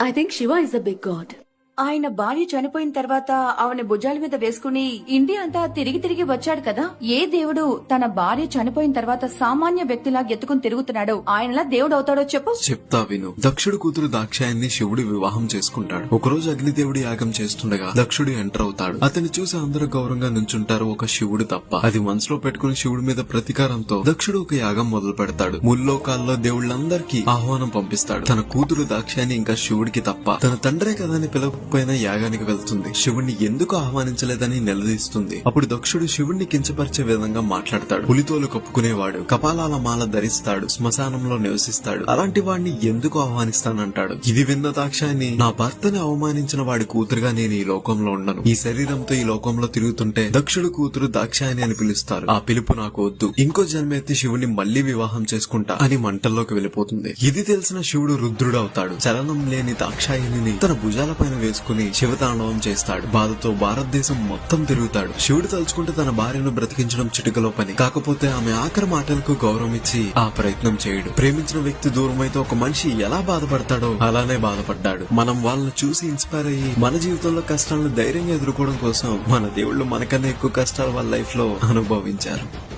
I think Shiva is a big god. ఆయన భార్య చనిపోయిన తర్వాత ఆమెను భుజాల మీద వేసుకుని ఇండియా అంతా తిరిగి తిరిగి వచ్చాడు కదా. ఏ దేవుడు తన భార్య చనిపోయిన తర్వాత సామాన్య వ్యక్తిలా ఎత్తుకుని తిరుగుతున్నాడో ఆయనలా దేవుడు అవుతాడో చెప్పు. చెప్తా విను. దక్షుడు కూతురు దాక్షాయన్ని శివుడు వివాహం చేసుకుంటాడు. ఒకరోజు అగ్నిదేవుడి యాగం చేస్తుండగా దక్షుడు ఎంటర్ అవుతాడు. అతన్ని చూసి అందరూ గౌరవంగా నుంచుంటారు, ఒక శివుడు తప్ప. అది మనసులో పెట్టుకుని శివుడి మీద ప్రతీకారంతో దక్షుడు ఒక యాగం మొదలు పెడతాడు. ముల్లోకాల్లో దేవుళ్ళందరికీ ఆహ్వానం పంపిస్తాడు. తన కూతురు దాక్షాయని ఇంకా శివుడికి తప్ప తన తండ్రే కదా అని పిలవకపోయినా యాగానికి వెళ్తుంది. శివుణ్ణి ఎందుకు ఆహ్వానించలేదని నిలదీస్తుంది. అప్పుడు దక్షుడు శివుణ్ణి కించపరిచే విధంగా మాట్లాడతాడు. పులితోలు కప్పుకునేవాడు, కపాలాల మాల ధరిస్తాడు, శ్మశానంలో నివసిస్తాడు, అలాంటి వాడిని ఎందుకు ఆహ్వానిస్తానంటాడు. ఇది విన్న దాక్షాయని, నా భర్తని అవమానించిన వాడి కూతురుగా నేను ఈ లోకంలో ఉండను. ఈ శరీరంతో ఈ లోకంలో తిరుగుతుంటే దక్షుడు కూతురు దాక్షాయని అని పిలుస్తారు. ఆ పిలుపు నాకు వద్దు. ఇంకో జన్మెత్తి శివుని మళ్లీ వివాహం చేసుకుంటా అని మంటల్లోకి వెళ్లిపోతుంది. ఇది తెలిసిన శివుడు రుద్రుడవుతాడు. చలనం లేని దాక్షాయని తన భుజాల పైన వేసుకుని శివతాండవం చేస్తాడు. బాధతో భారతదేశం మొత్తం తిరుగుతాడు. శివుడు తలుచుకుంటే తన భార్యను బ్రతికించడం చిటికలో పని. కాకపోతే ఆమె ఆఖరి మాటలకు గౌరవం ఇచ్చి ఆ ప్రయత్నం చేయడు. ప్రేమించిన వ్యక్తి దూరమైతే ఒక మనిషి ఎలా బాధపడతాడో అలానే బాధపడ్డాడు. మనం వాళ్ళని చూసి ఇన్స్పైర్ అయ్యి మన జీవితంలో కష్టాలను ధైర్యంగా ఎదుర్కోవడం కోసం మన దేవుళ్ళు మనకన్నా ఎక్కువ కష్టాలు వాళ్ళ లైఫ్ లో అనుభవించారు.